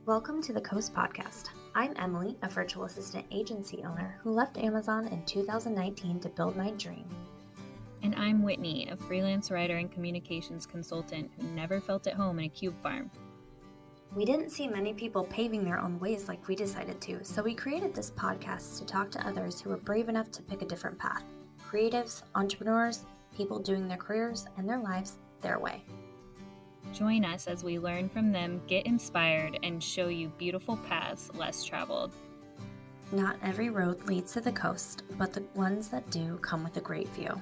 Welcome to the Coast Podcast. I'm Emilie, a virtual assistant agency owner who left Amazon in 2019 to build my dream. And I'm Whitney, a freelance writer and communications consultant who never felt at home in a cube farm. We didn't see many people paving their own ways like we decided to, so we created this podcast to talk to others who were brave enough to pick a different path. Creatives, entrepreneurs, people doing their careers and their lives their way. Join us as we learn from them, get inspired, and show you beautiful paths less traveled. Not every road leads to the coast, but the ones that do come with a great view.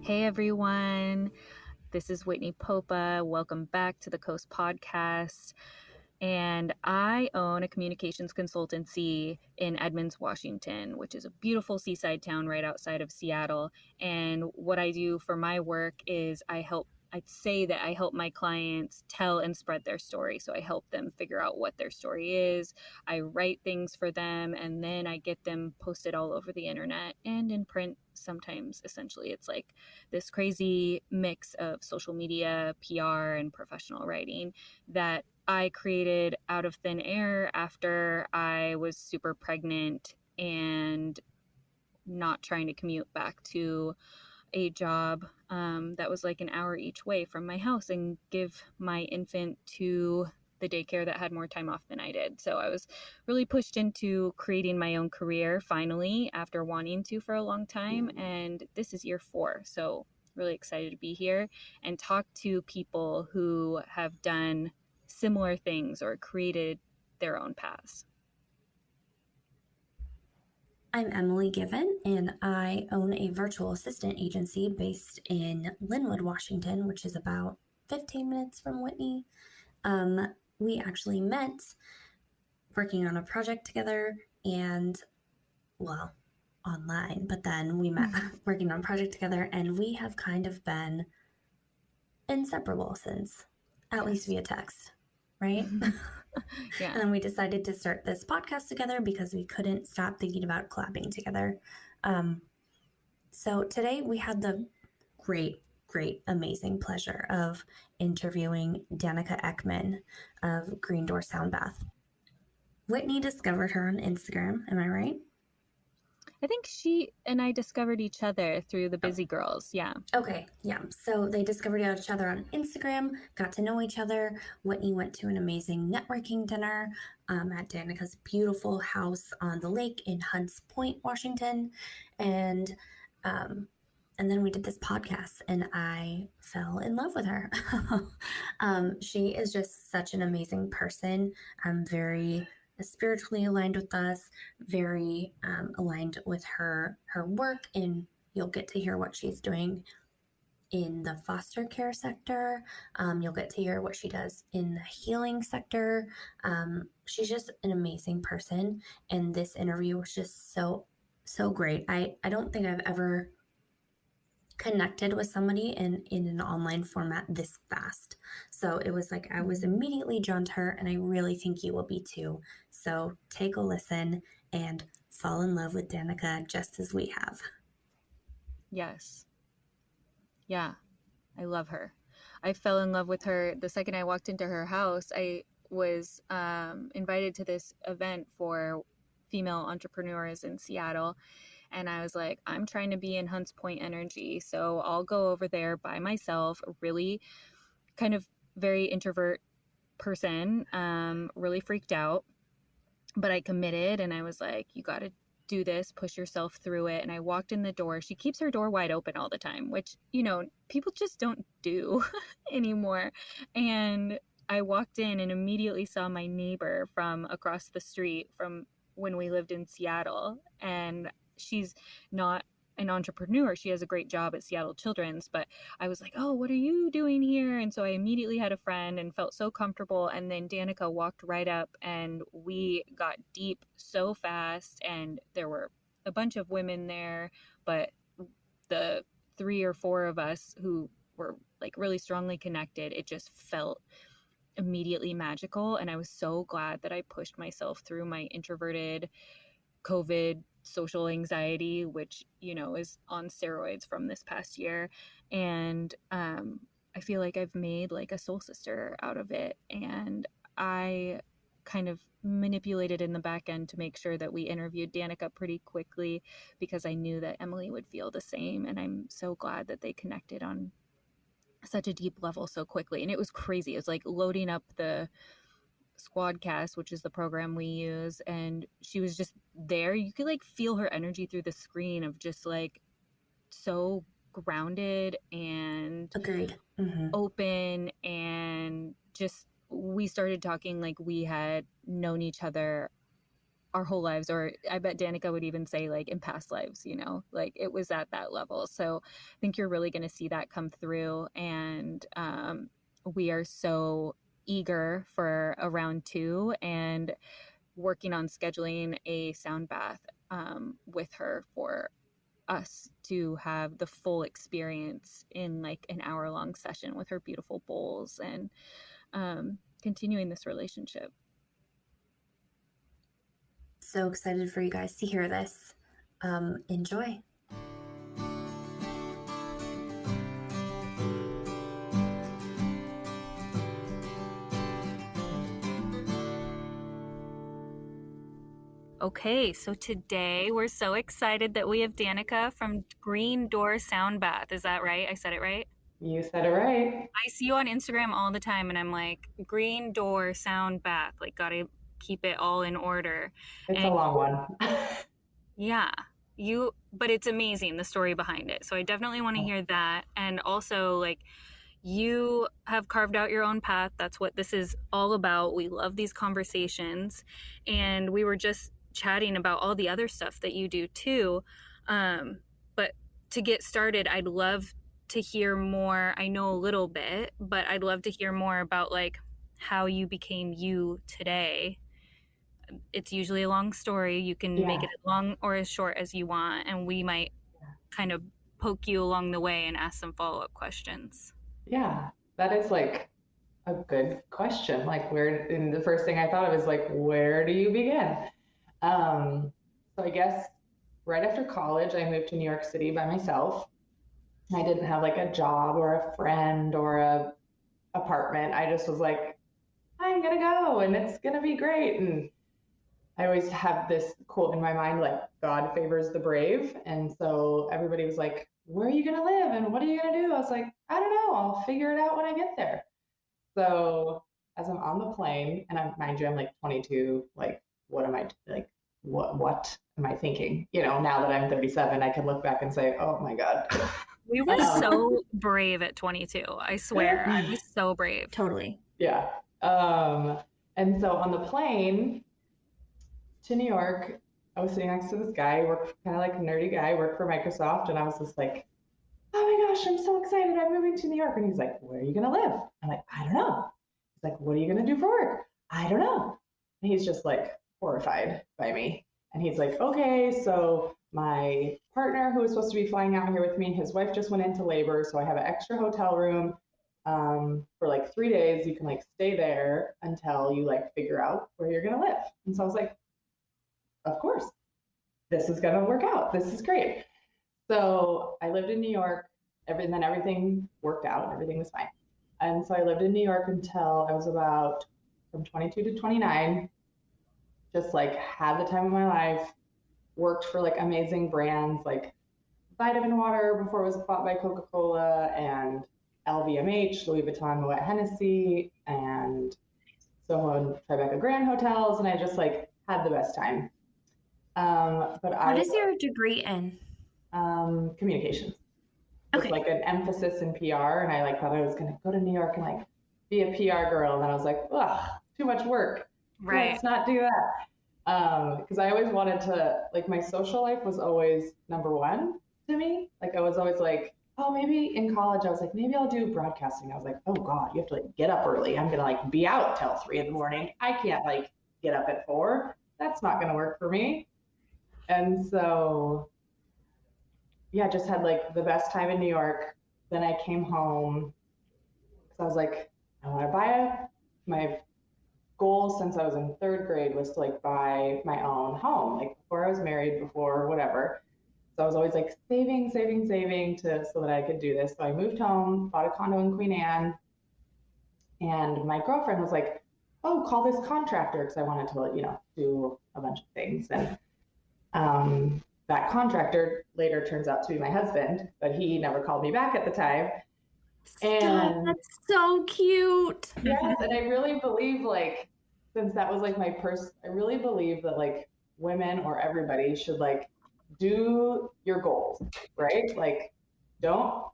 Hey everyone, this is Whitney Popa. Welcome back to the Coast Podcast. And I own a communications consultancy in Edmonds, Washington, which is a beautiful seaside town right outside of Seattle. And what I do for my work is I'd say that I help my clients tell and spread their story. So I help them figure out what their story is. I write things for them, and then I get them posted all over the internet and in print sometimes. Essentially, it's like this crazy mix of social media, PR, and professional writing that I created out of thin air after I was super pregnant and not trying to commute back to a job that was like an hour each way from my house and give my infant to the daycare that had more time off than I did. So I was really pushed into creating my own career finally after wanting to for a long time. And this is year 4. So really excited to be here and talk to people who have done similar things or created their own paths. I'm Emilie Given, and I own a virtual assistant agency based in Lynnwood, Washington, which is about 15 minutes from Whitney. We actually met working on a project together online, but then we met working on a project together, and we have kind of been inseparable since, at least via text, right? Yeah. And then we decided to start this podcast together because we couldn't stop thinking about collabing together. So today we had the great, amazing pleasure of interviewing Danica Eakman of Green Door Sound Bath. Whitney discovered her on Instagram, am I right? I think she and I discovered each other through the Busy Girls. Yeah. Okay, yeah. So they discovered each other on Instagram, got to know each other. Whitney went to an amazing networking dinner at Danica's beautiful house on the lake in Hunts Point, Washington. And then we did this podcast and I fell in love with her. She is just such an amazing person. Very spiritually aligned with us, very aligned with her work, and you'll get to hear what she's doing in the foster care sector. You'll get to hear what she does in the healing sector. She's just an amazing person, and this interview was just so great. I don't think I've ever connected with somebody in an online format this fast. So it was like I was immediately drawn to her, and I really think you will be too. So take a listen and fall in love with Danica just as we have. Yes. Yeah, I love her. I fell in love with her the second I walked into her house. I was invited to this event for female entrepreneurs in Seattle. And I was like, I'm trying to be in Hunts Point energy. So I'll go over there by myself, really kind of very introvert person, really freaked out. But I committed and I was like, you got to do this, push yourself through it. And I walked in the door. She keeps her door wide open all the time, which, people just don't do anymore. And I walked in and immediately saw my neighbor from across the street from when we lived in Seattle. And she's not an entrepreneur. She has a great job at Seattle Children's, but I was like, oh, what are you doing here? And so I immediately had a friend and felt so comfortable. And then Danica walked right up and we got deep so fast. And there were a bunch of women there, but the 3 or 4 of us who were like really strongly connected, it just felt immediately magical. And I was so glad that I pushed myself through my introverted COVID social anxiety, which, you know, is on steroids from this past year. And I feel like I've made like a soul sister out of it. And I kind of manipulated in the back end to make sure that we interviewed Danica pretty quickly, because I knew that Emilie would feel the same. And I'm so glad that they connected on such a deep level so quickly. And it was crazy. It was like loading up the Squadcast, which is the program we use, and she was just there. You could like feel her energy through the screen of just like so grounded and Agreed. Mm-hmm. open, and just we started talking like we had known each other our whole lives, or I bet Danica would even say like in past lives, you know, like it was at that level. So I think you're really going to see that come through. And we are so eager for a round 2 and working on scheduling a sound bath with her for us to have the full experience in like an hour-long session with her beautiful bowls, and continuing this relationship. So excited for you guys to hear this. Enjoy. Okay, so today we're so excited that we have Danica from Green Door Sound Bath. Is that right? I said it right? You said it right. I see you on Instagram all the time, and I'm like, Green Door Sound Bath. Like, gotta keep it all in order. It's a And long one. yeah, but it's amazing, the story behind it. So I definitely want to hear that. And also, like, you have carved out your own path. That's what this is all about. We love these conversations. And we were just chatting about all the other stuff that you do too. But to get started, I'd love to hear more. I know a little bit, but I'd love to hear more about like how you became you today. It's usually a long story. You can make it as long or as short as you want, and we might kind of poke you along the way and ask some follow-up questions. Yeah, that is like a good question. Like and the first thing I thought of is like, where do you begin? So I guess right after college, I moved to New York City by myself. I didn't have like a job or a friend or a apartment. I just was like, I'm gonna go and it's gonna be great. And I always have this quote in my mind, like, God favors the brave. And so everybody was like, where are you going to live? And what are you going to do? I was like, I don't know. I'll figure it out when I get there. So as I'm on the plane, and mind you, I'm like 22, like, what am I, like, what am I thinking? You know, now that I'm 37, I can look back and say, oh my God. We were so brave at 22. I swear. I was so brave. Totally. Yeah. And so on the plane to New York, I was sitting next to this guy, kind of like a nerdy guy, worked for Microsoft, and I was just like, oh my gosh, I'm so excited, I'm moving to New York. And he's like, where are you gonna live? I'm like, I don't know. He's like, what are you gonna do for work? I don't know. And he's just like horrified by me. And he's like, okay, so my partner who was supposed to be flying out here with me, his wife just went into labor, so I have an extra hotel room for like 3 days. You can like stay there until you like figure out where you're gonna live. And so I was like, of course, this is going to work out. This is great. So I lived in New York, and then everything worked out. Everything was fine. And so I lived in New York until I was about from 22 to 29, just like had the time of my life, worked for like amazing brands like Vitamin Water before it was bought by Coca-Cola, and LVMH, Louis Vuitton, Moet Hennessy, and Soho and Tribeca Grand Hotels. And I just like had the best time. What is your degree in? Communications. Okay. With like an emphasis in PR, and I like thought I was gonna go to New York and like be a PR girl, and then I was like, ugh, too much work. Right. Let's not do that. Because I always wanted to, like, my social life was always number one to me. Like I was always like, oh, maybe in college I was like, maybe I'll do broadcasting. I was like, oh God, you have to like get up early. I'm gonna like be out till 3 a.m. I can't like get up at 4. That's not gonna work for me. And so, yeah, just had like the best time in New York. Then I came home because I was like, I want to my goal since I was in third grade was to like buy my own home, like before I was married, before whatever. So I was always like saving to so that I could do this. So I moved home, bought a condo in Queen Anne, and my girlfriend was like, "Oh, call this contractor," because I wanted to, do a bunch of things. And that contractor later turns out to be my husband, but he never called me back at the time. Stop, And that's so cute. yes, and I really believe like since that was like I really believe that like women or everybody should like do your goals, right? Like don't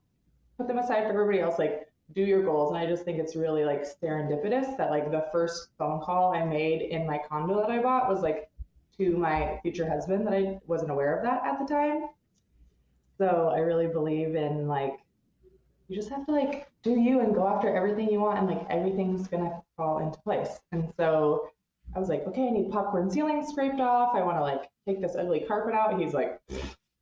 put them aside for everybody else, like do your goals. And I just think it's really like serendipitous that like the first phone call I made in my condo that I bought was like to my future husband, that I wasn't aware of that at the time. So I really believe in like you just have to like do you and go after everything you want, and like everything's gonna fall into place. And so I was like, okay, I need popcorn ceiling scraped off. I want to like take this ugly carpet out. And he's like,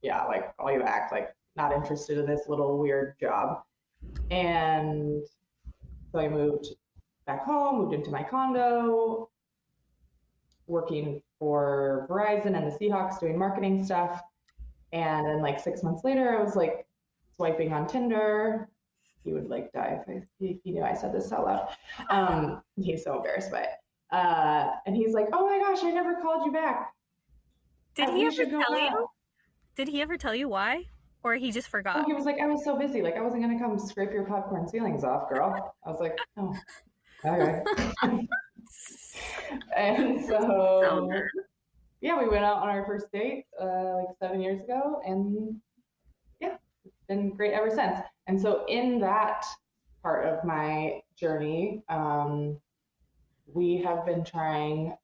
yeah, like call you back, like not interested in this little weird job. And so I moved back home, moved into my condo, working for Verizon and the Seahawks doing marketing stuff. And then like 6 months later, I was like swiping on Tinder. He would like die if he knew I said this out loud. He's so embarrassed by it. And he's like, "Oh my gosh, I never called you back. Did he We ever should go tell out." you? Did he ever tell you why? Or he just Oh, forgot? he was like, "I was so busy. Like I wasn't gonna come scrape your popcorn ceilings off, girl." I was like, "Oh, okay." And so yeah, we went out on our first date like 7 years ago, and yeah, it's been great ever since. And so in that part of my journey, we have been trying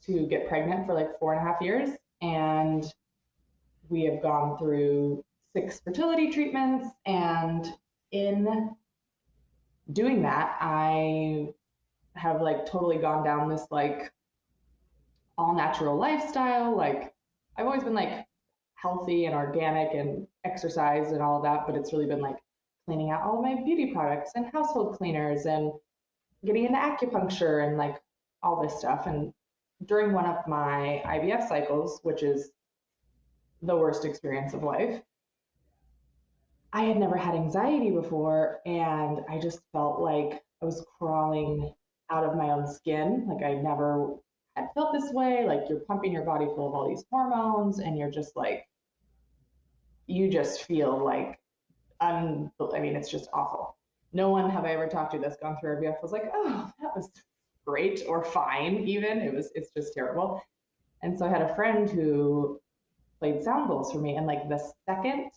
to get pregnant for like 4.5 years, and we have gone through 6 fertility treatments. And in doing that, I have like totally gone down this like all natural lifestyle. Like I've always been like healthy and organic and exercise and all of that, but it's really been like cleaning out all of my beauty products and household cleaners and getting into acupuncture and like all this stuff. And during one of my IVF cycles, which is the worst experience of life, I had never had anxiety before, and I just felt like I was crawling out of my own skin. Like I never had felt this way. Like you're pumping your body full of all these hormones, and you're just like, you just feel like, I mean, it's just awful. No one have I ever talked to that's gone through IVF was like, oh, that was great or fine. Even it's just terrible. And so I had a friend who played sound bowls for me, and like the second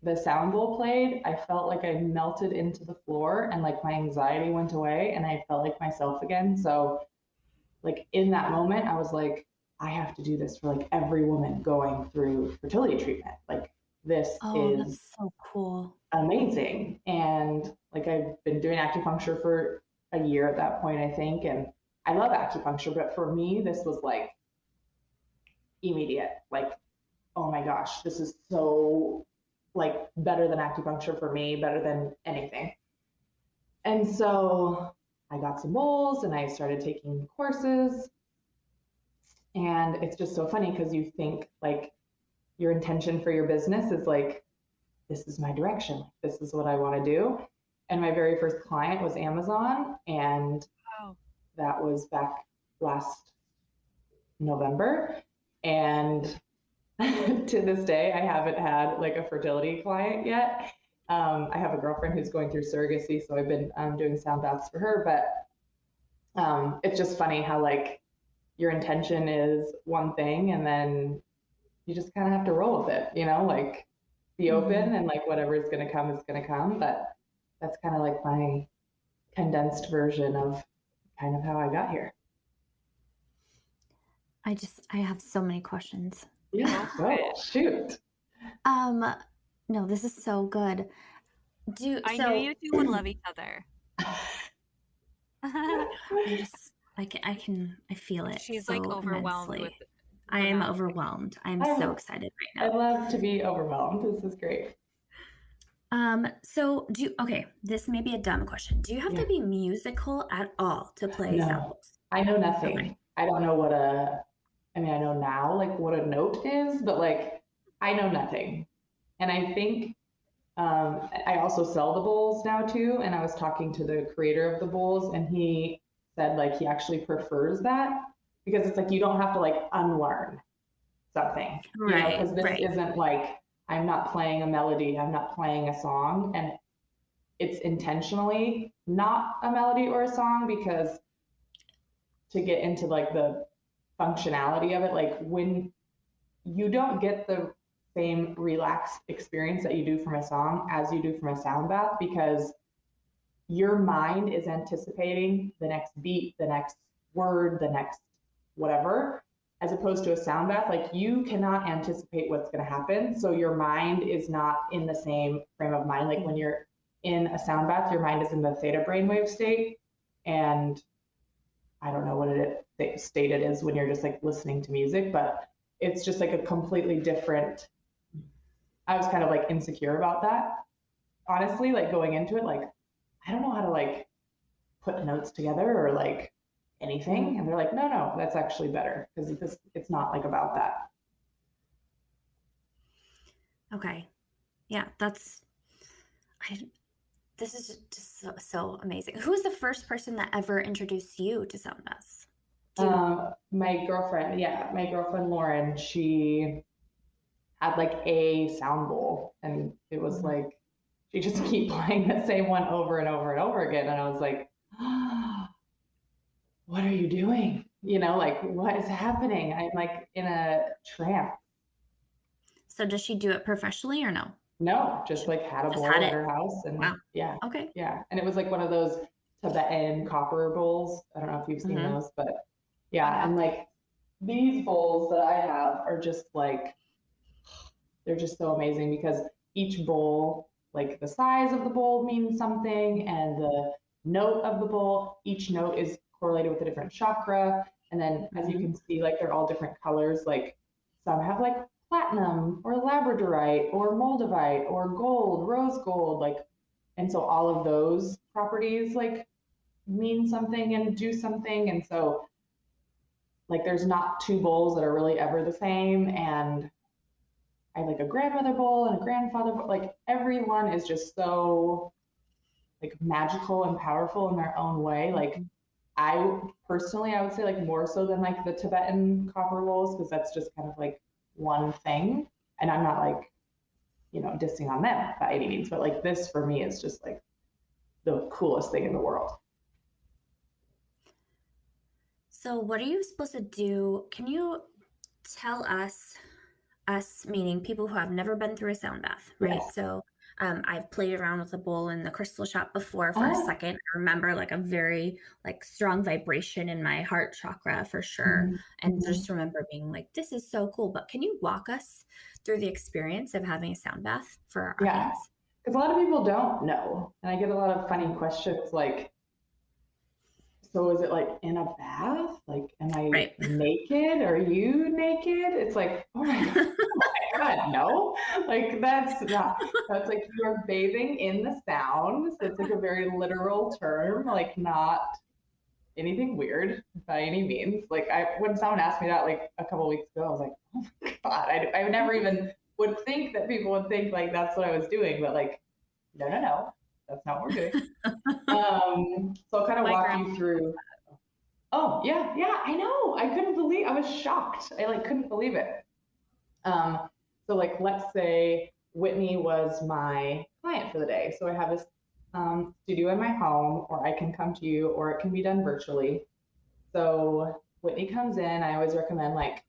the sound bowl played, I felt like I melted into the floor, and like my anxiety went away, and I felt like myself again. So like in that moment, I was like, I have to do this for like every woman going through fertility treatment. Like this That's is so cool. amazing. And like I've been doing acupuncture for a year at that point, I think, and I love acupuncture, but for me, this was like immediate. Like, oh my gosh, this is so like better than acupuncture for me, better than anything. And so I got some bowls and I started taking courses. And it's just so funny because you think like your intention for your business is like, this is my direction. This is what I want to do. And my very first client was Amazon. And that was back last November. And to this day, I haven't had like a fertility client yet. I have a girlfriend who's going through surrogacy, so I've been doing sound baths for her. But it's just funny how like your intention is one thing, and then you just kind of have to roll with it, like be open, and like whatever is going to come is going to come. But that's kind of like my condensed version of kind of how I got here. I have so many questions. Yeah. Oh, shoot. No, this is so good. I knew you two would love each other. I feel it. She's so like overwhelmed immensely. I am overwhelmed. I'm so excited right I now. love to be overwhelmed. This is great. So okay, this may be a dumb question. Do you have to be musical at all to play sound No, bowls? I know nothing. Okay. I don't know I mean, I know now like what a note is, but like I know nothing. And I think I also sell the bowls now too. And I was talking to the creator of the bowls, and he said like he actually prefers that because it's like you don't have to like unlearn something, Right, because this right. isn't like I'm not playing a melody, I'm not playing a song, and it's intentionally not a melody or a song because to get into like the functionality of it, like when you don't get the same relaxed experience that you do from a song as you do from a sound bath because your mind is anticipating the next beat, the next word, the next whatever, as opposed to a sound bath. Like you cannot anticipate what's going to happen. So your mind is not in the same frame of mind. Like when you're in a sound bath, your mind is in the theta brainwave state. And I don't know what state it is when you're just like listening to music, but it's just like a completely different. I was kind of like insecure about that, honestly, like going into it, like I don't know how to like put notes together or like anything. And they're like, no, that's actually better because it's not like about that. Okay. Yeah, this is just so amazing. Who was the first person that ever introduced you to sound baths? My girlfriend Lauren, she had like a sound bowl, and it was like she just keep playing the same one over and over and over again, and I was like, oh, what are you doing? Like what is happening? I'm like in a trance. So does she do it professionally or no? No, just like had a Just bowl had at it. her house, and Wow. yeah, Okay. yeah, and it was like one of those Tibetan copper bowls. I don't know if you've seen those, but yeah, and like these bowls that I have are just like they're just so amazing because each bowl, like the size of the bowl means something, and the note of the bowl, each note is correlated with a different chakra. And then as you can see, like they're all different colors. Like some have like platinum or labradorite or moldavite or gold, rose gold, like, and so all of those properties like mean something and do something. And so like there's not two bowls that are really ever the same. And I have like a grandmother bowl and a grandfather bowl. Like everyone is just so like magical and powerful in their own way. Like I personally, I would say like more so than like the Tibetan copper bowls because that's just kind of like one thing. And I'm not like, dissing on them by any means, but like this for me is just like the coolest thing in the world. So what are you supposed to do? Can you tell us meaning people who have never been through a sound bath, right? Yes. So I've played around with a bowl in the crystal shop before for a second. I remember like a very like strong vibration in my heart chakra for sure. And just remember being like, this is so cool. But can you walk us through the experience of having a sound bath for our audience? Because a lot of people don't know. And I get a lot of funny questions like, so is it like in a bath? Like, am I naked? Are you naked? It's like, oh my God, no. Like that's like you're bathing in the sound. So it's like a very literal term, like not anything weird by any means. Like when someone asked me that like a couple weeks ago, I was like, oh my God, I never even would think that people would think like that's what I was doing, but like, no, that's not what we're doing. So I'll kind of walk you through. Oh yeah, I know. I was shocked. I like couldn't believe it. So like let's say Whitney was my client for the day. So I have this studio in my home, or I can come to you, or it can be done virtually. So Whitney comes in. I always recommend like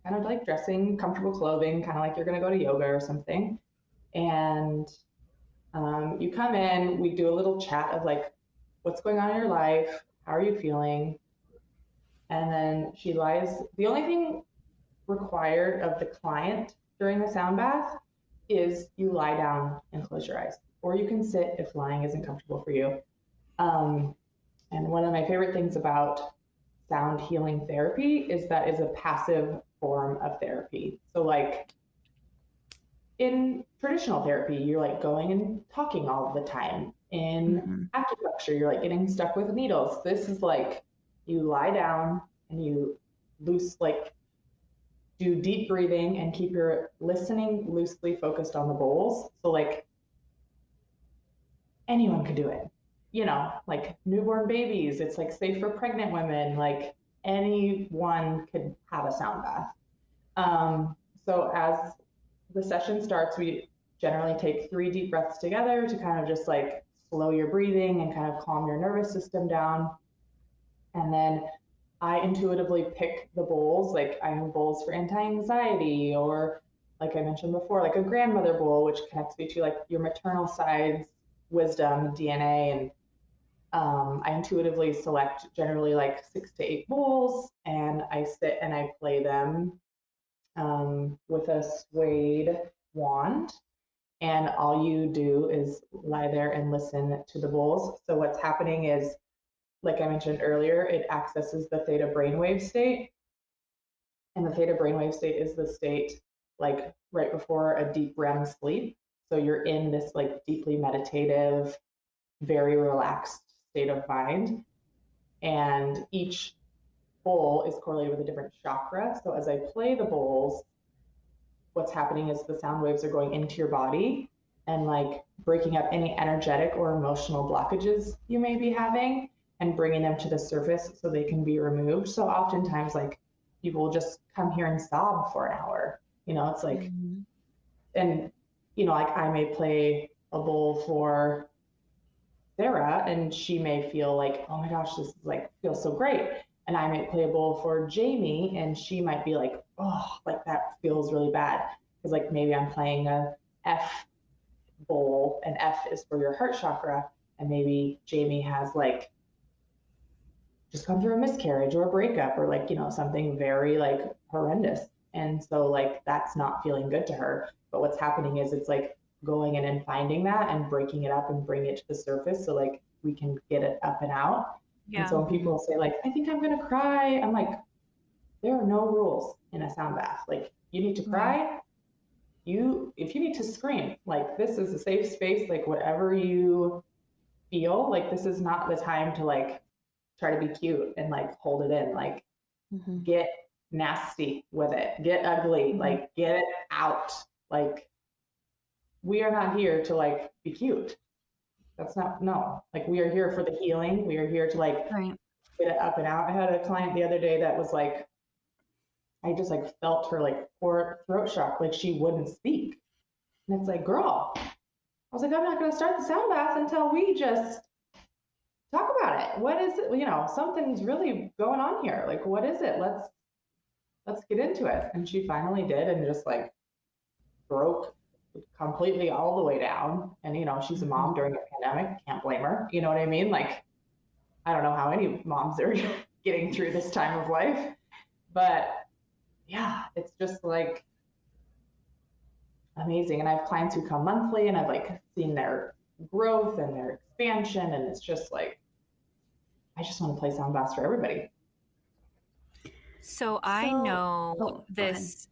kind of like dressing comfortable clothing, kind of like you're gonna go to yoga or something. And you come in, we do a little chat of like, what's going on in your life? How are you feeling? And then she lies. The only thing required of the client during the sound bath is you lie down and close your eyes, or you can sit if lying isn't comfortable for you. And one of my favorite things about sound healing therapy is that is a passive form of therapy. So like in traditional therapy, you're like going and talking all the time. In acupuncture, you're like getting stuck with needles. This is like you lie down and you do deep breathing and keep your listening loosely focused on the bowls. So like anyone could do it. Like newborn babies, it's like safe for pregnant women, like anyone could have a sound bath. So as the session starts, we generally take 3 deep breaths together to kind of just like slow your breathing and kind of calm your nervous system down. And then I intuitively pick the bowls, like I have bowls for anti-anxiety, or like I mentioned before, like a grandmother bowl, which connects me to like your maternal side's wisdom, DNA, and I intuitively select generally like 6 to 8 bowls, and I sit and I play them with a suede wand. And all you do is lie there and listen to the bowls. So what's happening is, like I mentioned earlier, it accesses the theta brainwave state. And the theta brainwave state is the state like right before a deep REM sleep. So you're in this like deeply meditative, very relaxed state of mind. And each bowl is correlated with a different chakra. So as I play the bowls, what's happening is the sound waves are going into your body and like breaking up any energetic or emotional blockages you may be having and bringing them to the surface so they can be removed. So oftentimes like people will just come here and sob for an hour. It's like, and like I may play a bowl for Sarah and she may feel like, oh my gosh, this is like feels so great. And I might play a bowl for Jamie and she might be like, oh, like that feels really bad. Because like maybe I'm playing a F bowl and F is for your heart chakra. And maybe Jamie has like just gone through a miscarriage or a breakup or like, something very like horrendous. And so like that's not feeling good to her. But what's happening is it's like going in and finding that and breaking it up and bringing it to the surface so like we can get it up and out. Yeah. And so when people say like, I think I'm gonna cry, I'm like, there are no rules in a sound bath. Like you need to cry, if you need to scream, like this is a safe space, like whatever you feel, like this is not the time to like try to be cute and like hold it in, like get nasty with it, get ugly, like get it out. Like we are not here to like be cute. That's not, no, like we are here for the healing. We are here to like get it up and out. I had a client the other day that was like, I just like felt her like poor throat shock, like she wouldn't speak. And it's like, girl, I was like, I'm not going to start the sound bath until we just talk about it. What is it? Something's really going on here. Like, what is it? Let's get into it. And she finally did and just like broke completely all the way down. And, she's a mom during a pandemic. Can't blame her. You know what I mean? Like, I don't know how any moms are getting through this time of life. But yeah, it's just like amazing. And I have clients who come monthly and I've like seen their growth and their expansion. And it's just like, I just want to play sound bass for everybody. So I know this.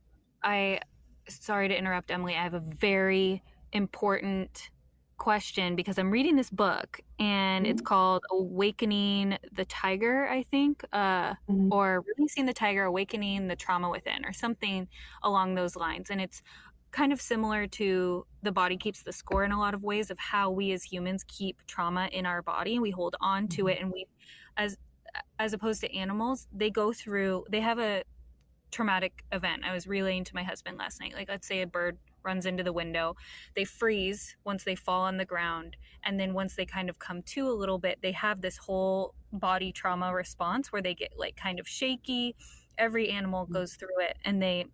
Sorry to interrupt, Emilie. I have a very important question because I'm reading this book and it's called Awakening the Tiger, I think, or Releasing the Tiger, Awakening the Trauma Within, or something along those lines. And it's kind of similar to The Body Keeps the Score in a lot of ways of how we as humans keep trauma in our body and we hold on to it. And we, as opposed to animals, they have a traumatic event. I was relaying to my husband last night, like let's say a bird runs into the window, they freeze once they fall on the ground, and then once they kind of come to a little bit, they have this whole body trauma response where they get like kind of shaky. Every animal goes through it, and they,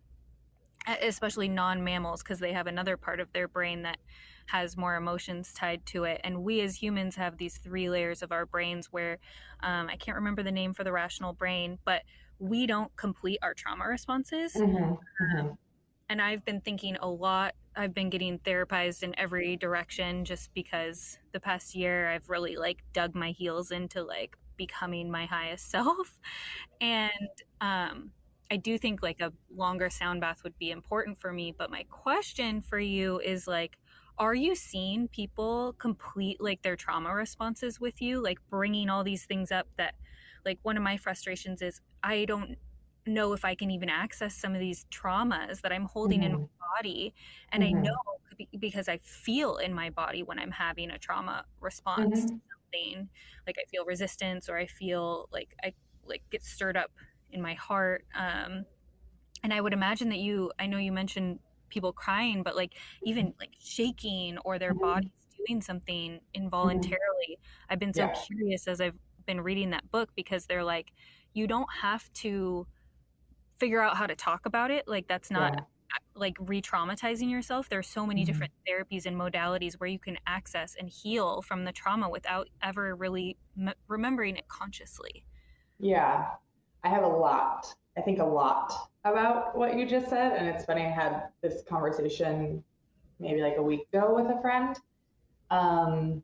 especially non-mammals, because they have another part of their brain that has more emotions tied to it. And we as humans have these 3 layers of our brains where I can't remember the name for the rational brain, but we don't complete our trauma responses. And I've been thinking a lot. I've been getting therapized in every direction just because the past year I've really like dug my heels into like becoming my highest self. And I do think like a longer sound bath would be important for me. But my question for you is like, are you seeing people complete like their trauma responses with you, like bringing all these things up that, like, one of my frustrations is I don't know if I can even access some of these traumas that I'm holding in my body. And I know because I feel in my body when I'm having a trauma response to something, like I feel resistance, or I feel like I like get stirred up in my heart. And I would imagine that I know you mentioned people crying, but like even like shaking or their bodies doing something involuntarily. I've been so Yeah. curious as I've been reading that book, because they're like, you don't have to figure out how to talk about it. Like that's not Yeah. like re-traumatizing yourself. There's so many different therapies and modalities where you can access and heal from the trauma without ever really remembering it consciously. Yeah. I have I think a lot about what you just said. And it's funny, I had this conversation maybe like a week ago with a friend. Um,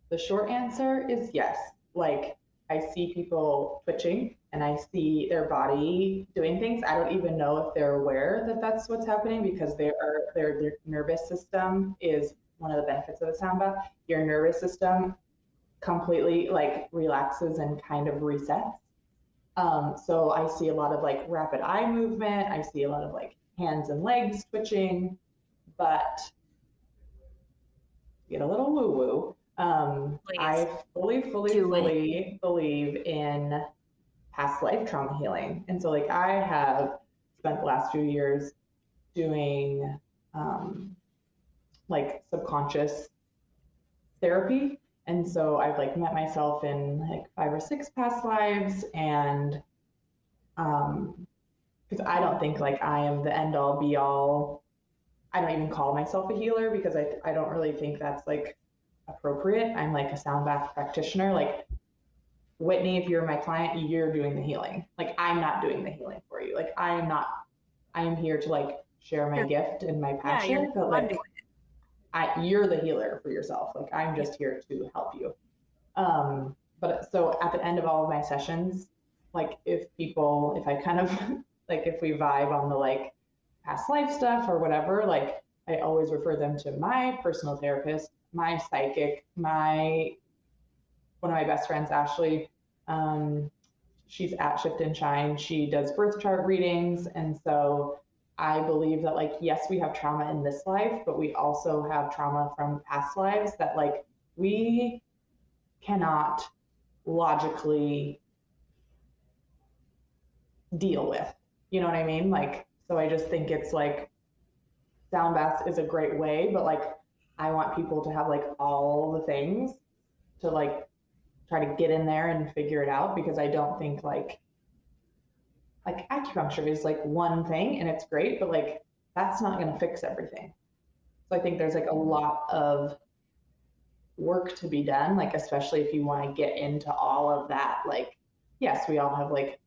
the short answer is yes. Like I see people twitching and I see their body doing things. I don't even know if they're aware that that's what's happening, because their nervous system is one of the benefits of a sound bath. Your nervous system completely like relaxes and kind of resets. So I see a lot of like rapid eye movement. I see a lot of like hands and legs twitching, but get a little woo woo. Please I fully, fully, do it. fully believe in past life trauma healing. And so like I have spent the last few years doing like subconscious therapy. And so I've like met myself in like 5 or 6 past lives, and because I don't think like I am the end all be all. I don't even call myself a healer because I don't really think that's like appropriate. I'm like a sound bath practitioner. Like Whitney, if you're my client, you're doing the healing. Like I'm not doing the healing for you. Like I am not, I am here to like share my gift and my Yeah, you're passion, but like you're the healer for yourself. Like I'm just here to help you. But so at the end of all of my sessions, like if I kind of like if we vibe on the like past life stuff or whatever, like I always refer them to my personal therapist, my psychic, one of my best friends, Ashley. Um, she's at Shift and Shine. She does birth chart readings, and so I believe that like yes, we have trauma in this life, but we also have trauma from past lives that like we cannot logically deal with. You know what I mean? Like, so I just think it's like sound baths is a great way, but like I want people to have like all the things to like try to get in there and figure it out, because I don't think like acupuncture is like one thing and it's great, but like that's not going to fix everything. So I think there's like a lot of work to be done, like especially if you want to get into all of that. Like yes, we all have like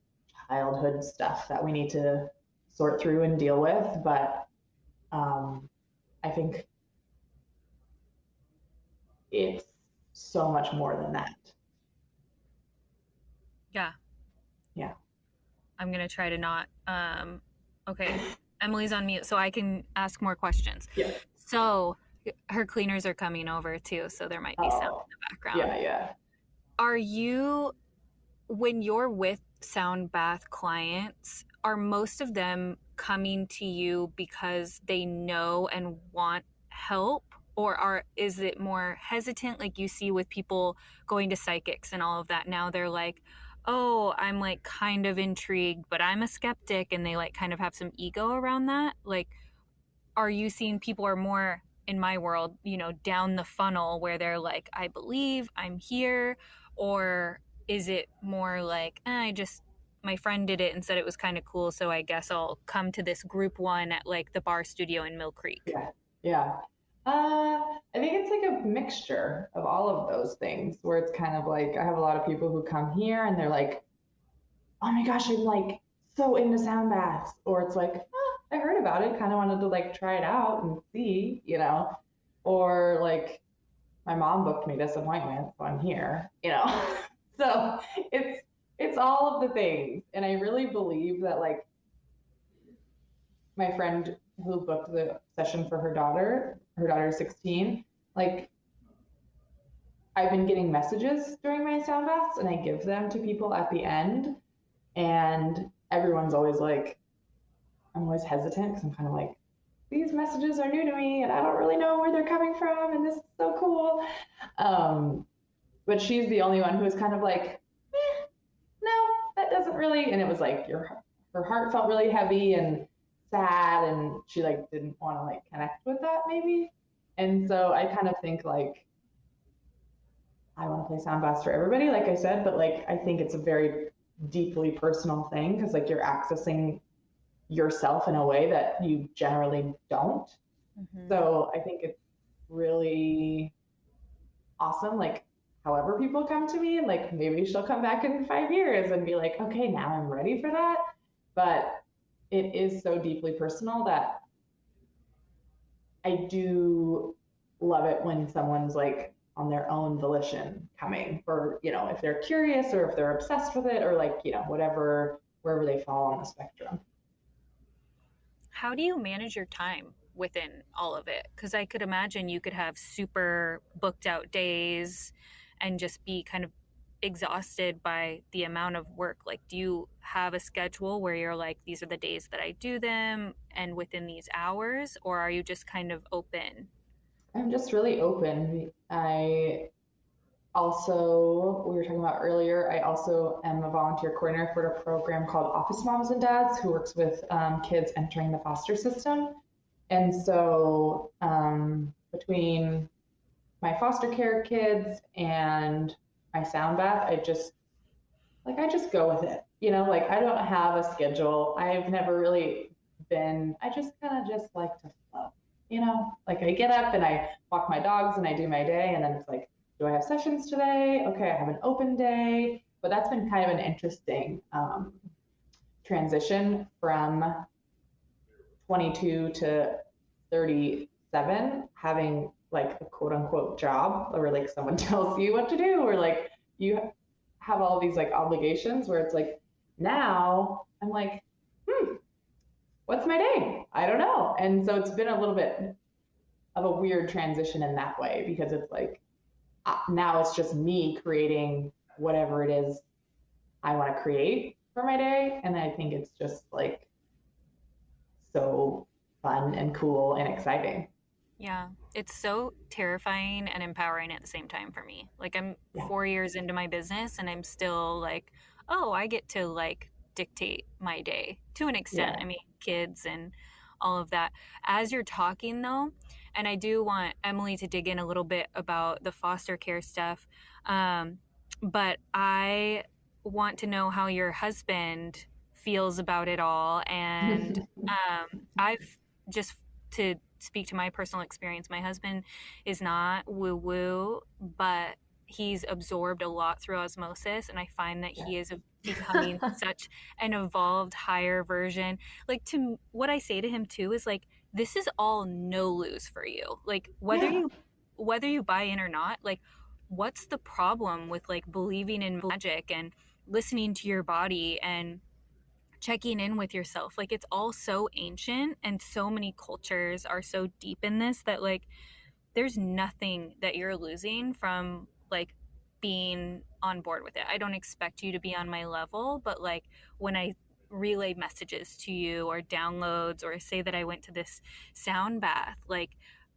childhood stuff that we need to sort through and deal with, but I think it's so much more than that. Yeah. Yeah. I'm going to try to not. Okay. Emily's on mute, so I can ask more questions. Yeah. So her cleaners are coming over too, so there might be sound in the background. Yeah, yeah. Are you, when you're with sound bath clients, are most of them coming to you because they know and want help? Or is it more hesitant, like you see with people going to psychics and all of that? Now they're like, oh, I'm like kind of intrigued, but I'm a skeptic, and they like kind of have some ego around that. Like, are you seeing people are more, in my world, down the funnel where they're like, I believe, I'm here? Or is it more like, my friend did it and said it was kind of cool, so I guess I'll come to this group one at like the bar studio in Mill Creek? Yeah. Yeah. I think it's like a mixture of all of those things, where it's kind of like I have a lot of people who come here and they're like, oh my gosh, I'm like so into sound baths. Or it's like, oh, I heard about it, kind of wanted to like try it out and see, or like my mom booked me this appointment, so I'm here. So it's it's all of the things. And I really believe that, like, my friend who booked the session for her daughter's 16, like, I've been getting messages during my sound baths and I give them to people at the end. And everyone's always like, I'm always hesitant because I'm kind of like, these messages are new to me and I don't really know where they're coming from. And this is so cool. But she's the only one who was kind of like, no, that doesn't really. And it was like, her heart felt really heavy and sad. And she like didn't want to like connect with that maybe. And so I kind of think like, I want to play sound bass for everybody, like I said, but like I think it's a very deeply personal thing because like you're accessing yourself in a way that you generally don't. Mm-hmm. So I think it's really awesome. Like, however people come to me, like maybe she'll come back in 5 years and be like, okay, now I'm ready for that. But it is so deeply personal that I do love it when someone's like on their own volition coming, or, you know, if they're curious or if they're obsessed with it, or like, you know, whatever, wherever they fall on the spectrum. How do you manage your time within all of it? Because I could imagine you could have super booked out days and just be kind of exhausted by the amount of work. Like, do you have a schedule where you're like, these are the days that I do them and within these hours, or are you just kind of open? I'm just really open. I also, we were talking about earlier, I also am a volunteer coordinator for a program called Office Moms and Dads, who works with kids entering the foster system. And so between my foster care kids and my sound bath, I just go with it. You know, like I don't have a schedule. I've never really been, I just kind of just like to flow, you know, like I get up and I walk my dogs and I do my day, and then it's like, do I have sessions today? Okay, I have an open day. But that's been kind of an interesting transition from 22 to 37, having like a quote unquote job, or like someone tells you what to do, or like you have all these like obligations, where it's like, now I'm like, what's my day? I don't know. And so it's been a little bit of a weird transition in that way, because it's like, now it's just me creating whatever it is I want to create for my day. And I think it's just like so fun and cool and exciting. Yeah, it's so terrifying and empowering at the same time for me. Like, I'm 4 years into my business and I'm still like, oh, I get to like dictate my day to an extent. I mean, kids and all of that. As you're talking though, and I do want Emilie to dig in a little bit about the foster care stuff, but I want to know how your husband feels about it all. And I've just, to speak to my personal experience, my husband is not woo woo, but he's absorbed a lot through osmosis, and I find that he is becoming such an evolved, higher version. Like, to what I say to him too is like, this is all no lose for you. Like, whether you buy in or not, like, what's the problem with like believing in magic and listening to your body and checking in with yourself? Like, it's all so ancient, and so many cultures are so deep in this that like there's nothing that you're losing from like being on board with it. I don't expect you to be on my level, but like when I relay messages to you or downloads, or say that I went to this sound bath, like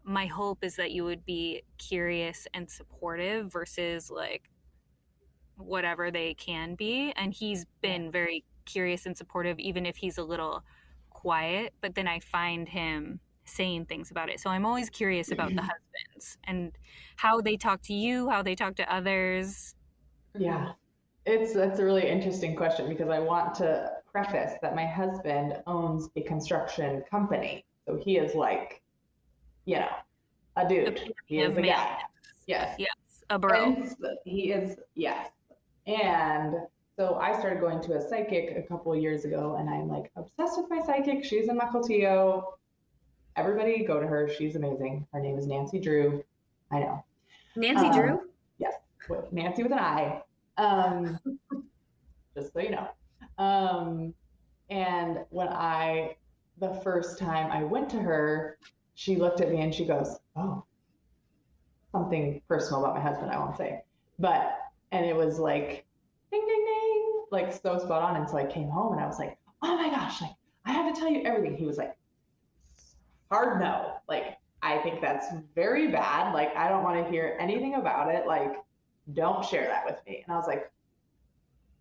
my hope is that you would be curious and supportive versus like whatever they can be. And he's been very curious and supportive, even if he's a little quiet, but then I find him saying things about it. So I'm always curious about the husbands and how they talk to you, how they talk to others. Yeah, that's a really interesting question, because I want to preface that my husband owns a construction company. So he is like, you know, a dude. He is a guy. Yes. Yes, a bro. And he is, yes. And so I started going to a psychic a couple of years ago, and I'm like obsessed with my psychic. She's in Mukilteo. Everybody go to her. She's amazing. Her name is Nancy Drew. I know. Nancy Drew? Yes. Nancy with an I. just so you know. And the first time I went to her, she looked at me and she goes, "Oh, something personal about my husband, I won't say." And it was like, ding, ding, ding, like so spot on. And so I came home and I was like, "Oh my gosh, like, I have to tell you everything." He was like, "Hard no. Like, I think that's very bad. Like, I don't want to hear anything about it. Like, don't share that with me." And I was like,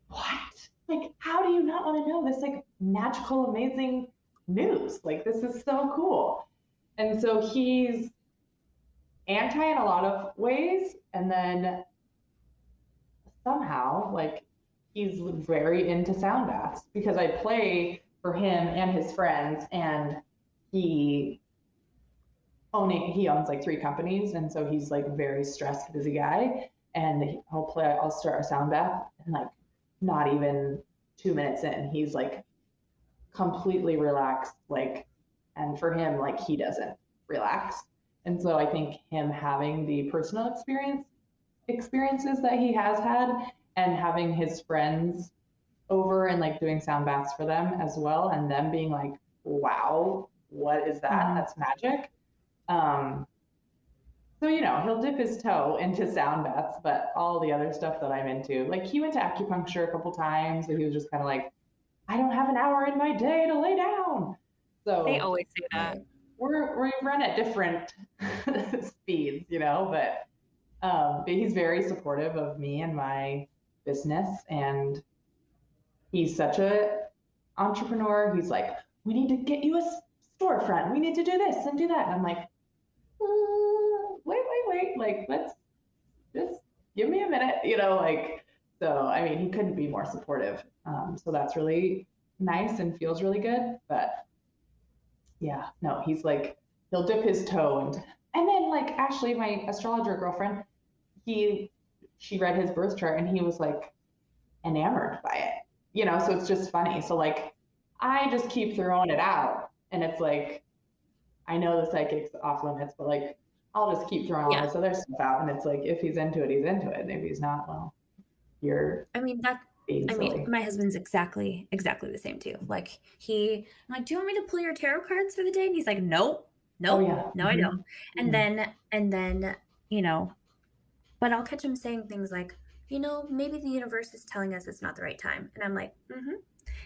"What? Like, how do you not want to know this, like, magical, amazing news? Like, this is so cool." And so he's anti in a lot of ways. And then somehow, like, he's very into sound baths because I play for him and his friends, and he he owns like 3 companies, and so he's like very stressed, busy guy, and I'll start a sound bath, and like not even 2 minutes in, he's like completely relaxed, like, and for him, like, he doesn't relax. And so I think him having the personal experiences that he has had, and having his friends over and like doing sound baths for them as well, and them being like, "Wow, what is that? That's magic." So, he'll dip his toe into sound baths, but all the other stuff that I'm into, like, he went to acupuncture a couple times, and he was just kind of like, "I don't have an hour in my day to lay down." So They always say that. we run at different speeds, but he's very supportive of me and my business, and he's such a entrepreneur. He's like, "We need to get you a storefront. We need to do this and do that." And I'm like, wait, like, let's just give me a minute, like, so, I mean, he couldn't be more supportive. So that's really nice and feels really good. But yeah, no, he's like, he'll dip his toe and then like Ashley, my astrologer girlfriend, she read his birth chart and he was like enamored by it, so it's just funny. So like, I just keep throwing it out, and it's like, I know the psychic's off limits, but like, I'll just keep throwing all this other stuff out, and it's like, if he's into it, he's into it. And if he's not, well, you're being silly. My husband's exactly the same too. Like, I'm like, "Do you want me to pull your tarot cards for the day?" And he's like, "Nope, Oh yeah. no, I don't." And then, but I'll catch him saying things like, "Maybe the universe is telling us it's not the right time." And I'm like,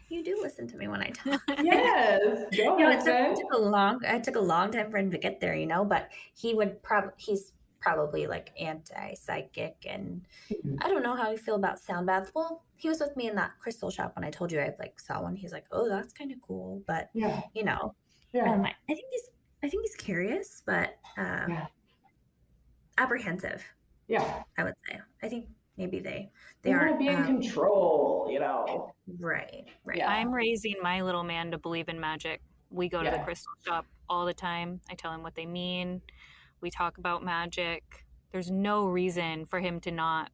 "You do listen to me when I talk." Yes. Go ahead, it took a long time for him to get there, but he's probably like anti-psychic, and I don't know how you feel about sound baths. Well, he was with me in that crystal shop when I told you I like saw one. He's like, "Oh, that's kind of cool," but Yeah. I think he's curious, but apprehensive. Yeah. I would say. I think maybe they want to be in control, Right. Yeah. I'm raising my little man to believe in magic. We go to the crystal shop all the time. I tell him what they mean. We talk about magic. There's no reason for him to not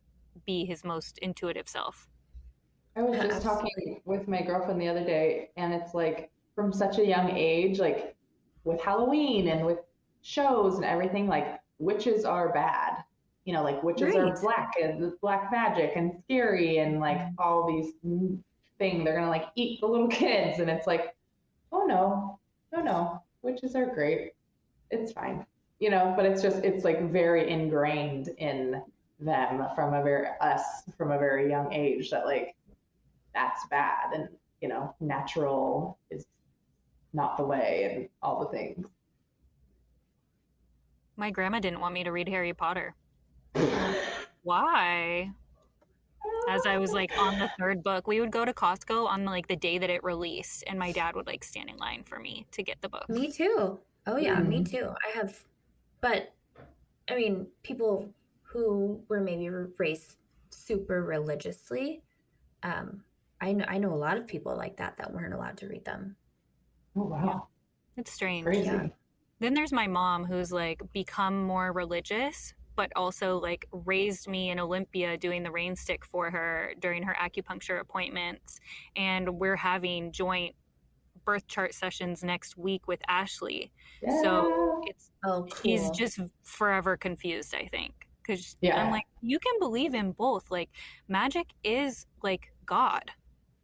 be his most intuitive self. I was just talking with my girlfriend the other day, and it's like, from such a young age, like with Halloween and with shows and everything, like, witches are bad. Like, witches are black and black magic and scary and like all these things. They're gonna like eat the little kids, and it's like, oh no, witches are great. It's fine, but it's like very ingrained in them from a very young age that like that's bad, and natural is not the way, and all the things. My grandma didn't want me to read Harry Potter. Why? As I was like on the 3rd book, we would go to Costco on like the day that it released, and my dad would like stand in line for me to get the book. Me too. Oh yeah, me too. But I mean, people who were maybe raised super religiously, I know a lot of people like that weren't allowed to read them. Oh wow. Yeah. It's strange. Crazy. Yeah. Then there's my mom, who's like become more religious, but also like raised me in Olympia doing the rain stick for her during her acupuncture appointments. And we're having joint birth chart sessions next week with Ashley. Yeah. So cool. He's just forever confused, I think. Because I'm like, you can believe in both. Like, magic is like God.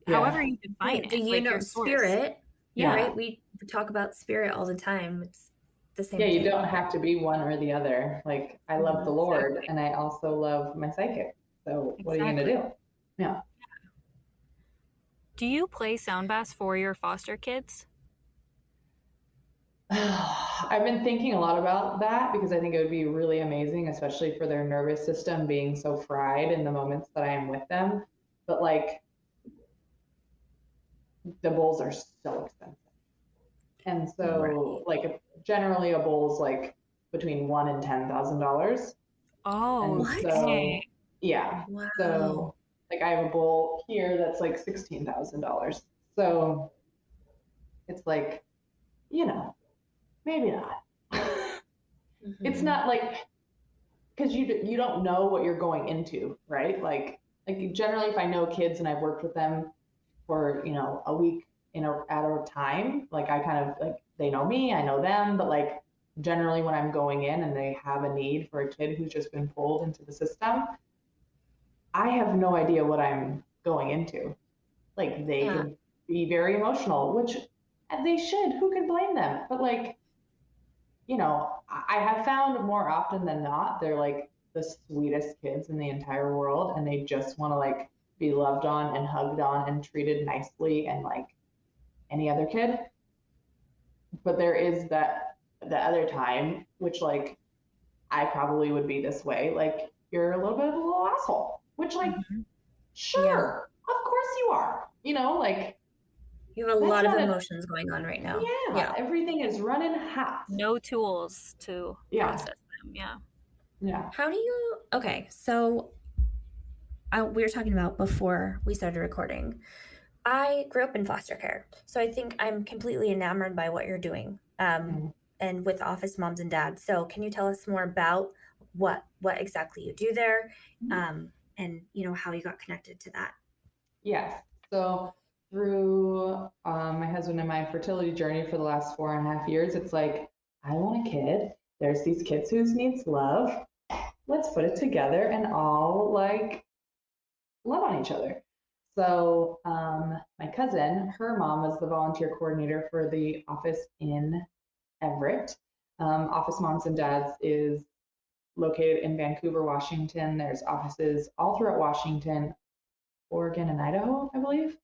however you define Right, it, like your source. spirit. Yeah. Right. We talk about spirit all the time. It's the same Yeah, you thing. don't have to be one or the other. Like I love the Lord and I also love my psychic. So what are you gonna do? Yeah. Do you play sound bass for your foster kids? I've been thinking a lot about that because I think it would be really amazing, especially for their nervous system being so fried in the moments that I am with them. But like the bowls are so expensive. And so like generally a bowl is like between $1,000 and $10,000. Oh, And so yeah. Wow. So like I have a bowl here that's like $16,000. So it's like, maybe not. It's not like because you don't know what you're going into, right? Like generally, if I know kids and I've worked with them for a week at a time, like I kind of like they know me, I know them, but like generally when I'm going in and they have a need for a kid who's just been pulled into the system, I have no idea what I'm going into. Like they could be very emotional, which they should. Who can blame them? But like I have found more often than not, they're like the sweetest kids in the entire world, and they just want to like be loved on and hugged on and treated nicely and like any other kid. But there is the other time, which like I probably would be this way, like you're a little bit of a little asshole, which like, sure, of course you are, like you have a lot of emotions going on right now. Yeah, everything is running hot. No tools to process them. Yeah. How do you? Okay, so we were talking about before we started recording. I grew up in foster care, so I think I'm completely enamored by what you're doing, and with Office Moms and Dads. So, can you tell us more about what exactly you do there, and how you got connected to that? Yes. So through my husband and my fertility journey for the last 4.5 years, it's like I want a kid. There's these kids who needs love. Let's put it together and all like love on each other. So my cousin, her mom was the volunteer coordinator for the office in Everett. Office Moms and Dads is located in Vancouver, Washington. There's offices all throughout Washington, Oregon, and Idaho, I believe.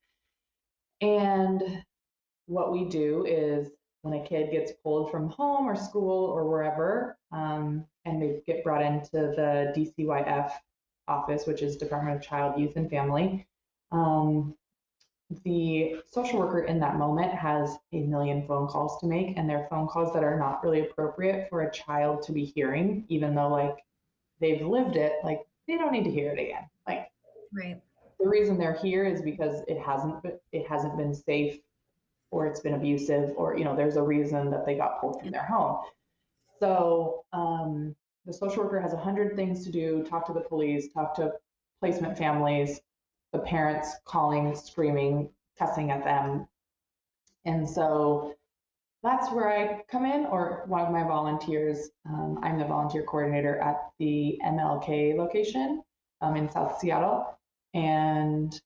And what we do is when a kid gets pulled from home or school or wherever, and they get brought into the DCYF office, which is Department of Child, Youth, and Family, the social worker in that moment has a million phone calls to make, and they're phone calls that are not really appropriate for a child to be hearing, even though like they've lived it, like they don't need to hear it again. Like right. The reason they're here is because it hasn't been safe, or it's been abusive, or there's a reason that they got pulled from their home. So the social worker has 100 things to do: talk to the police, talk to placement families, the parents calling, screaming, cussing at them. And so that's where I come in, or one of my volunteers. I'm the volunteer coordinator at the MLK location in South Seattle. And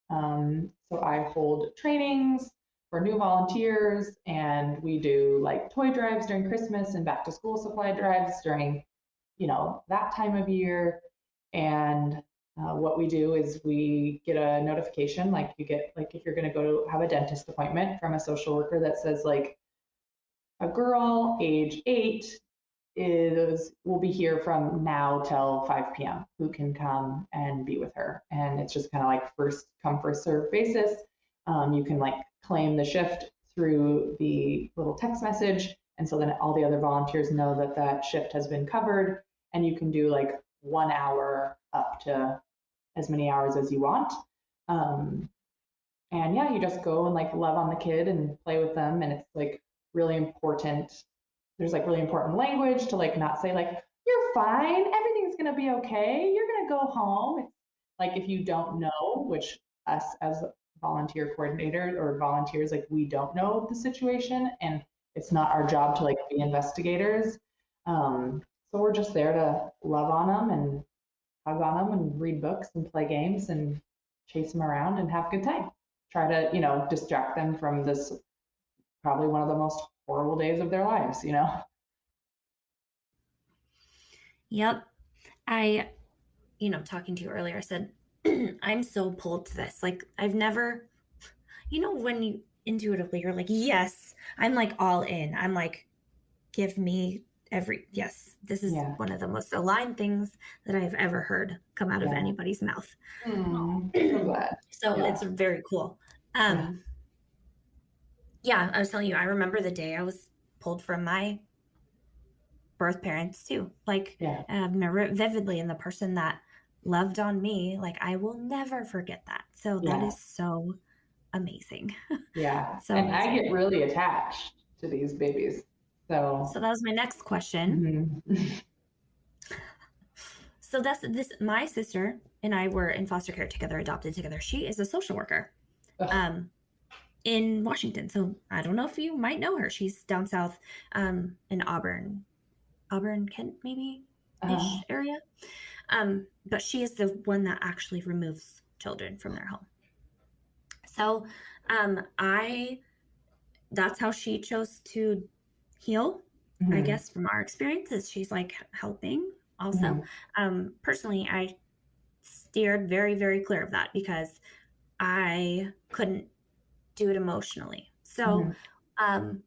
so I hold trainings for new volunteers, and we do like toy drives during Christmas and back to school supply drives during, that time of year. And what we do is we get a notification, like you get, like if you're going to go to have a dentist appointment, from a social worker that says like a girl age 8 will be here from now till 5 p.m. Who can come and be with her? And it's just kind of like first come, first serve basis. You can like claim the shift through the little text message. And so then all the other volunteers know that that shift has been covered, and you can do like 1 hour up to as many hours as you want. And yeah, you just go and like love on the kid and play with them. And it's like really important. There's like really important language to like not say like, you're fine, everything's gonna be okay, you're gonna go home. It's like if you don't know, which us as volunteer coordinators or volunteers, like we don't know the situation, and it's not our job to like be investigators. So we're just there to love on them and hug on them and read books and play games and chase them around and have a good time. try to, you know, distract them from this probably one of the most horrible days of their lives, you know? Yep. I, talking to you earlier, I said, I'm so pulled to this. Like, I've never, when you intuitively you're like, yes, I'm like all in. I'm like, give me yes, this is Yeah. one of the most aligned things that I've ever heard come out of Yeah. anybody's mouth. So glad. So Yeah. it's very cool. Yeah. Yeah, I was telling you, I remember the day I was pulled from my birth parents too. Like, Yeah. I remember it vividly, and the person that loved on me, like, I will never forget that. So that Yeah. is so amazing. Yeah. So And I amazing. get really attached to these babies. So, So that was my next question. mhm. So that's this. My sister and I were in foster care together, adopted together. She is a social worker, Ugh. in Washington. So I don't know if you might know her. She's down south, in Auburn, Kent, maybe ish area. But she is the one that actually removes children from their home. So, I that's how she chose to heal. I Mhm. guess from our experiences, she's like helping. Also, Mhm. personally, I steered very, very clear of that because I couldn't do it emotionally. So, Mhm. um,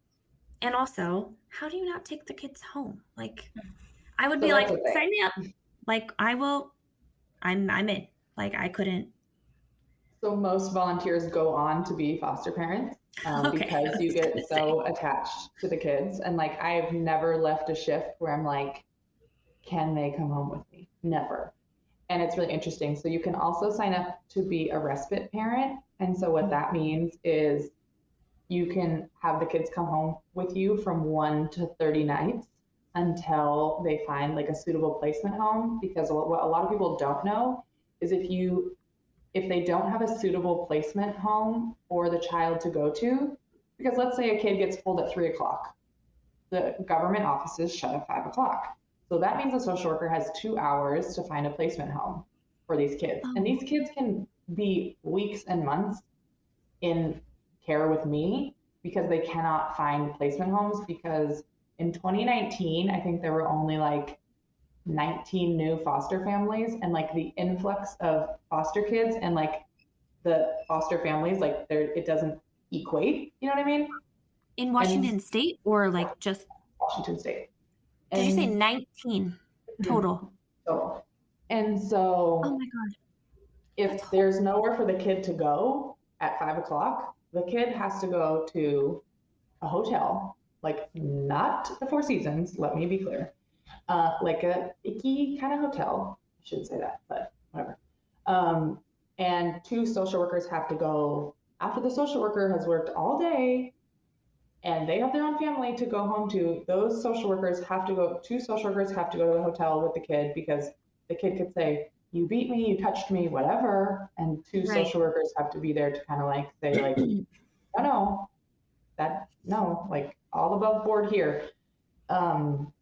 and also, how do you not take the kids home? Like, I would So be that's like, the thing. sign me up. Like, I will. I'm in. Like, I couldn't. So most volunteers go on to be foster parents Okay, I because you was gonna get say. so attached to the kids. And like, I've never left a shift where I'm like, can they come home with me? Never. And it's really interesting. So you can also sign up to be a respite parent. And so what that means is you can have the kids come home with you from 1 to 30 nights until they find like a suitable placement home. Because what a lot of people don't know is if they don't have a suitable placement home for the child to go to, because let's say a kid gets pulled at 3 o'clock, the government offices shut at 5 o'clock. So that means a social worker has 2 hours to find a placement home for these kids. And Oh, these kids can be weeks and months in care with me because they cannot find placement homes because in 2019, I think there were only like 19 new foster families, and like the influx of foster kids and like the foster families, like there, it doesn't equate, you know what I mean? in And Washington State, or like just, Washington State. did you say And 19 total? so, and Oh so my God, that's if whole. there's nowhere for the kid to go at 5 o'clock, the kid has to go to a hotel, like not the Four Seasons, let me be clear, like a icky kind of hotel. I shouldn't say that, but whatever. Um, and two social workers have to go after the social worker has worked all day and they have their own family to go home to. Those social workers have to go, two social workers have to go to the hotel with the kid because the kid could say, you beat me, you touched me, whatever. And two Right. social workers have to be there to kind of like say, like, no, no, no, like all above board here. Um,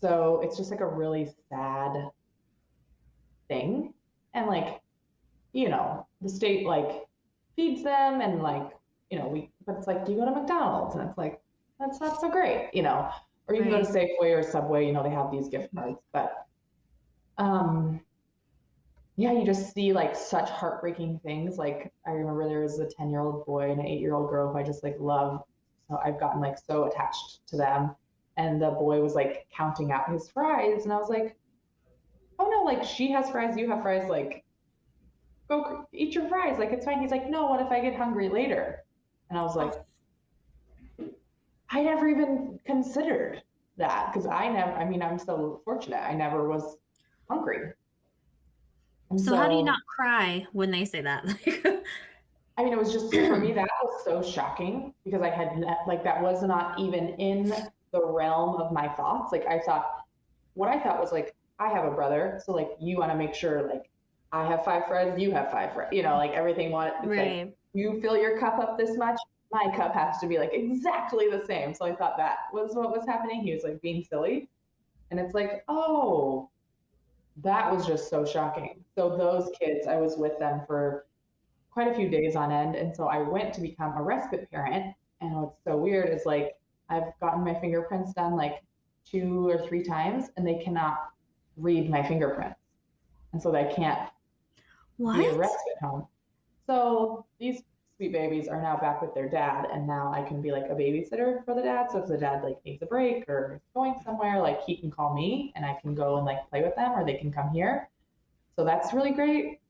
so it's just like a really sad thing. And like, you know, the state like feeds them and like, you know, but it's like, do you go to McDonald's? And it's like, that's not so great, you know, or you can go to Right. Safeway or Subway, you know, they have these gift cards, but, um, yeah, you just see like such heartbreaking things. Like I remember there was a 10-year-old boy and an 8-year-old girl who I just like love. So I've gotten like so attached to them. And the boy was like counting out his fries. And I was like, oh no, like she has fries, you have fries, like go eat your fries. Like it's fine. He's like, no, what if I get hungry later? And I was Oh, like, I never even considered that because I mean, I'm so fortunate. I never was hungry. And so how do you not so cry when they say that? I mean, it was just for me that was so shocking because I had like that was not even in the realm of my thoughts. Like I thought, what I thought was like, I have a brother, so like you want to make sure like I have 5 friends, you have 5 friends, you know, like everything. It's like Right. you fill your cup up this much, my cup has to be like exactly the same. So I thought that was what was happening. He was like being silly, and it's like, oh, that was just so shocking. So those kids, I was with them for quite a few days on end. And so I went to become a respite parent. And what's so weird is like I've gotten my fingerprints done like 2 or 3 times, and they cannot read my fingerprints. And so they can't be a What? respite home. So these sweet babies are now back with their dad, and now I can be like a babysitter for the dad. So if the dad like needs a break or is going somewhere, like he can call me and I can go and like play with them, or they can come here. So that's really great.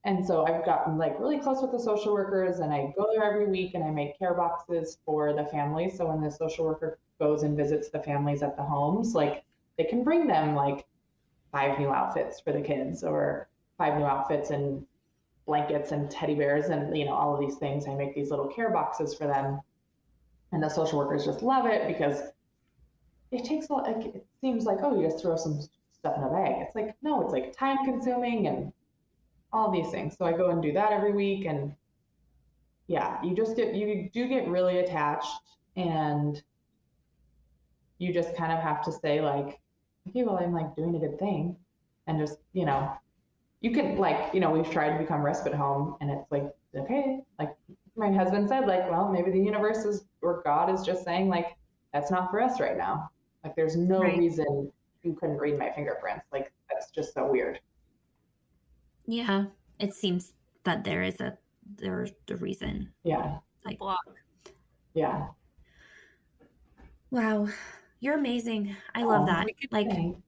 And so I've gotten like really close with the social workers, and I go there every week and I make care boxes for the families. So when the social worker goes and visits the families at the homes, like they can bring them like 5 new outfits for the kids, or 5 new outfits and blankets and teddy bears and all of these things. I make these little care boxes for them, and the social workers just love it because it takes a lot. Like, it seems like, oh, you just throw some stuff in a bag. It's like, no, it's like time consuming and all these things. So I go and do that every week, and yeah, you do get really attached, and you just kind of have to say like, okay, well, I'm like doing a good thing, and just you can like we've tried to become respite home, and it's like, okay, like my husband said, like, well, maybe the universe is, or God is just saying like, that's not for us right now. Like there's no Right. reason you couldn't read my fingerprints. Like that's just so weird. Yeah, it seems that there's the reason. Yeah. Like, block. Yeah. wow, you're amazing. I love that. Like, Thanks.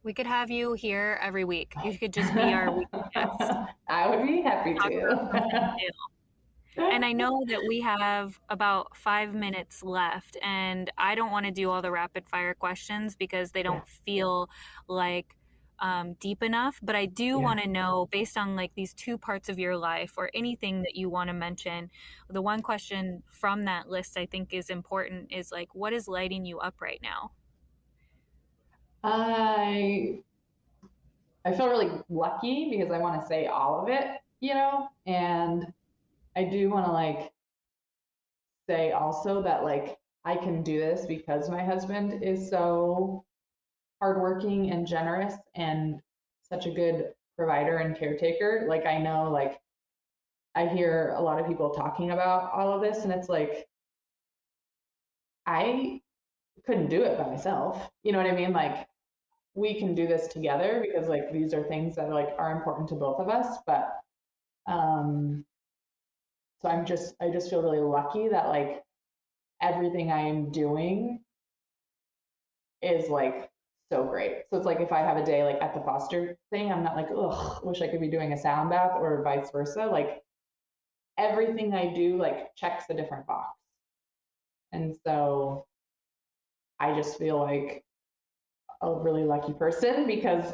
We could have you here every week. You could just be our weekly guest. I would be happy Talk about something to. new. And I know that we have about 5 minutes left, and I don't want to do all the rapid fire questions because they don't feel like deep enough. But I do want to know, based on like these 2 parts of your life or anything that you want to mention, the one question from that list I think is important is like, what is lighting you up right now? I feel really lucky because I want to say all of it, and I do want to like say also that like I can do this because my husband is so hardworking and generous and such a good provider and caretaker. Like I know, like I hear a lot of people talking about all of this, and it's like I couldn't do it by myself. You know what I mean? Like we can do this together because like these are things that like are important to both of us. But um so I just feel really lucky that like everything I am doing is like so great. So it's like if I have a day like at the foster thing, I'm not like, ugh, wish I could be doing a sound bath, or vice versa. Like everything I do like checks a different box. And so I just feel like a really lucky person because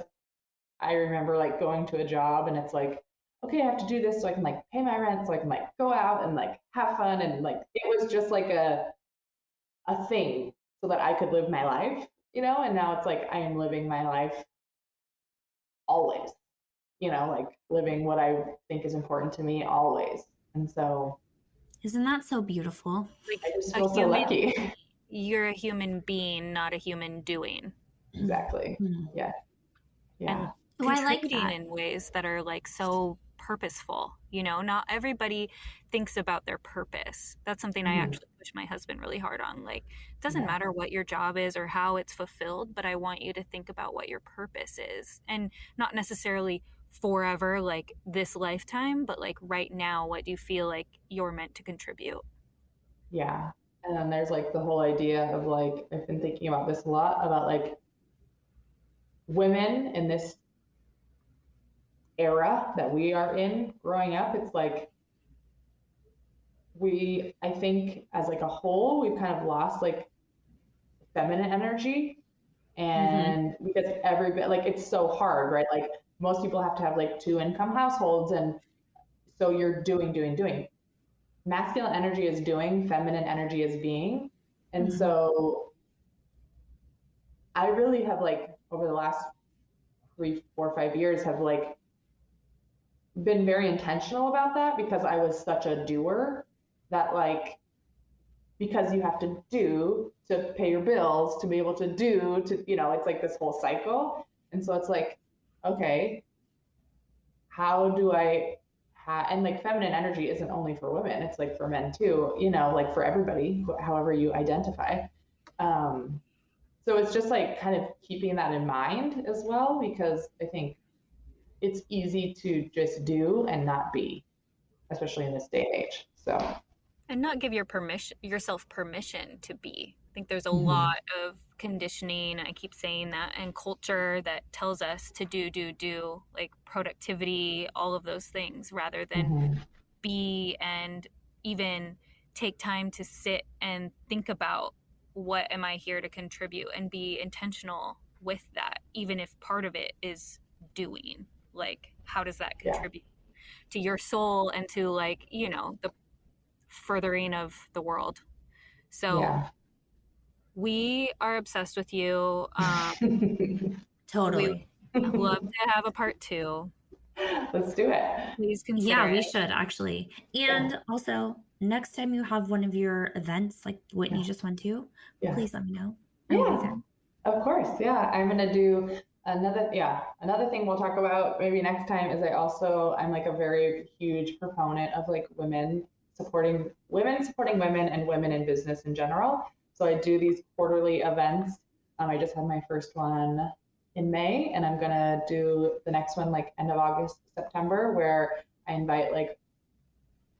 I remember like going to a job and it's like, okay, I have to do this so I can like pay my rent, so I can like go out and like have fun. And like it was just like a thing so that I could live my life, and now it's like I am living my life always, like living what I think is important to me always. And so isn't that so beautiful? Like I just a feel so human, lucky. you're a human being, not a human doing. Exactly. Yeah. Yeah. And Oh, I like contributing that. in ways that are like so purposeful. Not everybody thinks about their purpose. That's something I actually push my husband really hard on. Like, it doesn't matter what your job is or how it's fulfilled, but I want you to think about what your purpose is, and not necessarily forever, like this lifetime, but like right now, what do you feel like you're meant to contribute? Yeah. And then there's like the whole idea of like, I've been thinking about this a lot about like women in this era that we are in growing up. It's like I think as like a whole, we've kind of lost like feminine energy. And because every bit, like it's so hard, right? Like most people have to have like 2 income households. And so you're doing. Masculine energy is doing, feminine energy is being. And so I really have like over the last 3, 4, 5 years have like been very intentional about that because I was such a doer that like because you have to do to pay your bills to be able to do to it's like this whole cycle. And so it's like, okay, how do I and like feminine energy isn't only for women, it's like for men too, you know, like for everybody, however you identify. So it's just like kind of keeping that in mind as well, because I think it's easy to just do and not be, especially in this day and age. So, and not give yourself permission to be. I think there's a mm-hmm. lot of conditioning, I keep saying that, and culture that tells us to do, like productivity, all of those things, rather than Mm-hmm. be and even take time to sit and think about what am I here to contribute and be intentional with that, even if part of it is doing. Like, how does that Yeah. contribute to your soul and to, like, you know, the furthering of the world? So Yeah. we are obsessed with you. We Totally. love to have a part two. Let's do it. Please consider Yeah, we it. should actually. Yeah. And also, next time you have one of your events like Whitney Yeah. just went to, Yeah. please let me know. I will be Yeah. there. Of course. Yeah. I'm going to do another thing we'll talk about maybe next time is I'm like a very huge proponent of like supporting women and women in business in general. So I do these quarterly events. I just had my first one in May, and I'm going to do the next one like end of August, September, where I invite like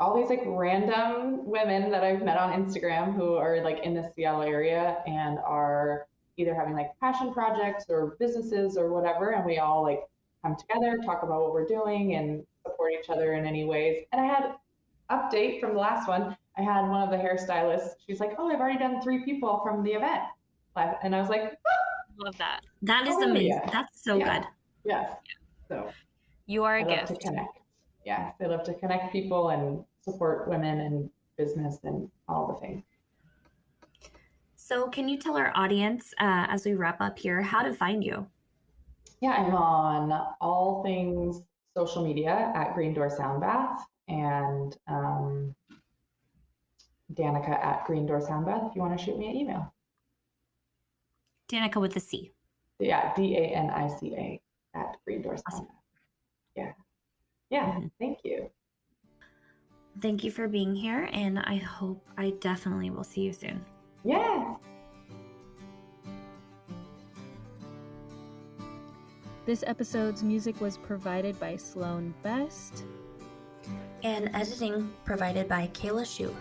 all these like random women that I've met on Instagram who are like in the Seattle area and are either having like passion projects or businesses or whatever. And we all like come together, talk about what we're doing and support each other in any ways. And I had update from the last one. I had one of the hairstylists. She's like, "Oh, I've already done 3 people from the event." And I was like, Love that. That is "Oh amazing. yeah, That's so yeah, good. yes." So You are a I love to gift. connect. Yeah, I love to connect people and support women and business and all the things. So, can you tell our audience as we wrap up here how to find you? Yeah, I'm on all things social media at Green Door Sound Bath and Danica at Green Door Sound Bath if you want to shoot me an email. Danica with a C. Yeah, Danica at Green Door Sound Awesome. Bath. Yeah. Yeah, Mhm. thank you. Thank you for being here, and I definitely will see you soon. Yes. This episode's music was provided by Sloan Best. And editing provided by Kayla Shu.